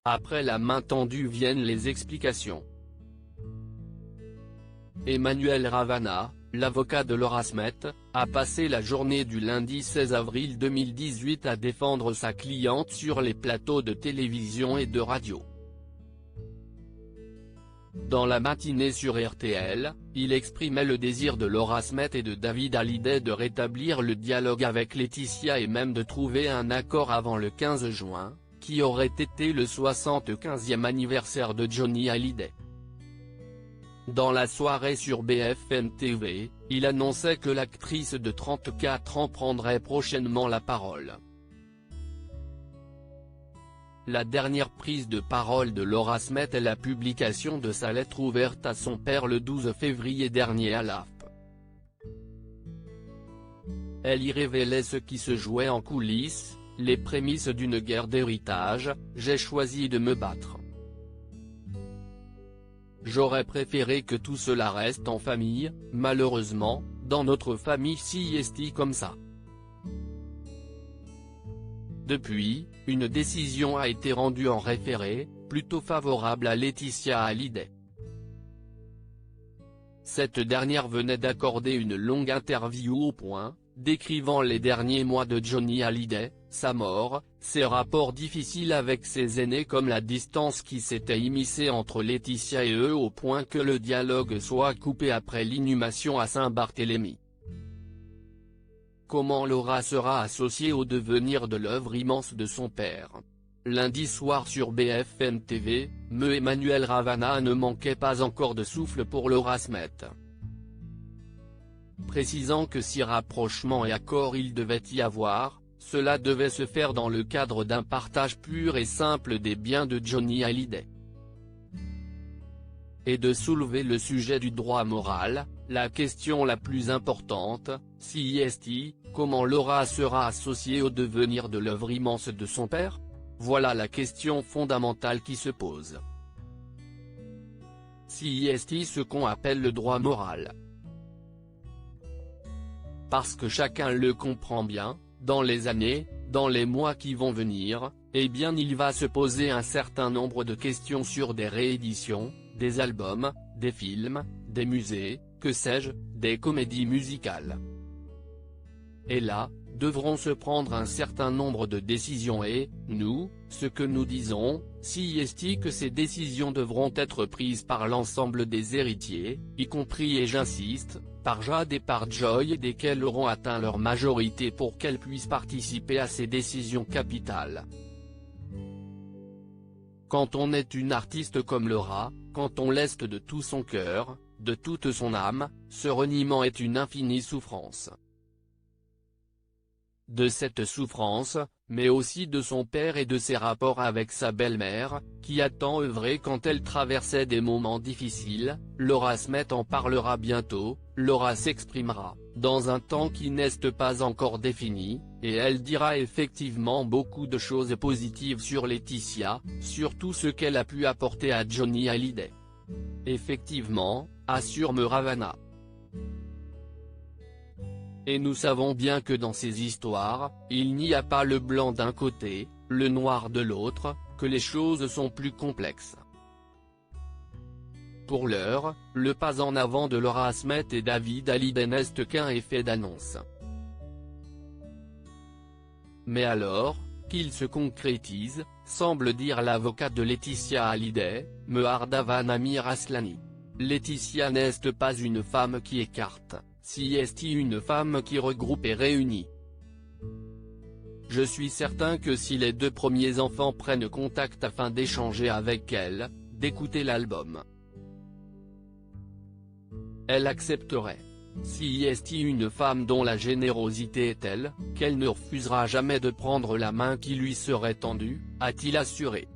Après la main tendue viennent les explications. Emmanuel Ravana, l'avocat de Laura Smet, a passé la journée du lundi 16 avril 2018 à défendre sa cliente sur les plateaux de télévision et de radio. Dans la matinée sur RTL, il exprimait le désir de Laura Smet et de David Hallyday de rétablir le dialogue avec Laetitia et même de trouver un accord avant le 15 juin, qui aurait été le 75e anniversaire de Johnny Hallyday. Dans la soirée sur BFM TV, il annonçait que l'actrice de 34 ans prendrait prochainement la parole. La dernière prise de parole de Laura Smet est la publication de sa lettre ouverte à son père le 12 février dernier à l'AFP. Elle y révélait ce qui se jouait en coulisses, les prémices d'une guerre d'héritage. J'ai choisi de me battre. J'aurais préféré que tout cela reste en famille, malheureusement, dans notre famille c'est comme ça. Depuis, une décision a été rendue en référé, plutôt favorable à Laetitia Hallyday. Cette dernière venait d'accorder une longue interview au Point, décrivant les derniers mois de Johnny Hallyday, sa mort, ses rapports difficiles avec ses aînés comme la distance qui s'était immiscée entre Laetitia et eux au point que le dialogue soit coupé après l'inhumation à Saint-Barthélemy. Comment Laura sera associée au devenir de l'œuvre immense de son père. Lundi soir sur BFM TV, Emmanuel Ravana ne manquait pas encore de souffle pour Laura Smet. Précisant que si rapprochement et accord il devait y avoir, cela devait se faire dans le cadre d'un partage pur et simple des biens de Johnny Hallyday. Et de soulever le sujet du droit moral, la question la plus importante, comment Laura sera associée au devenir de l'œuvre immense de son père? Voilà la question fondamentale qui se pose. Ce qu'on appelle le droit moral. Parce que chacun le comprend bien, dans les années, dans les mois qui vont venir, eh bien il va se poser un certain nombre de questions sur des rééditions, des albums, des films, des musées, que sais-je, des comédies musicales. Et là, devront se prendre un certain nombre de décisions et, nous, ce que nous disons, que ces décisions devront être prises par l'ensemble des héritiers, y compris et j'insiste, par Jade et par Joy desquels auront atteint leur majorité pour qu'elles puissent participer à ces décisions capitales. Quand on est une artiste comme Laura, quand on laisse de tout son cœur, de toute son âme, ce reniement est une infinie souffrance. De cette souffrance, mais aussi de son père et de ses rapports avec sa belle-mère, qui a tant œuvré quand elle traversait des moments difficiles, Laura Smet en parlera bientôt, Laura s'exprimera, dans un temps qui n'est pas encore défini, et elle dira effectivement beaucoup de choses positives sur Laetitia, sur tout ce qu'elle a pu apporter à Johnny Hallyday. Effectivement, assure Ravana. Et nous savons bien que dans ces histoires, il n'y a pas le blanc d'un côté, le noir de l'autre, que les choses sont plus complexes. Pour l'heure, le pas en avant de Laura Smet et David Hallyday n'est qu'un effet d'annonce. Mais alors, qu'il se concrétise, semble dire l'avocat de Laetitia Hallyday, Mehardavan Amir Aslani. Laetitia n'est pas une femme qui écarte. Une femme qui regroupe et réunit. Je suis certain que si les deux premiers enfants prennent contact afin d'échanger avec elle, d'écouter l'album, elle accepterait. Une femme dont la générosité est telle, qu'elle ne refusera jamais de prendre la main qui lui serait tendue, a-t-il assuré.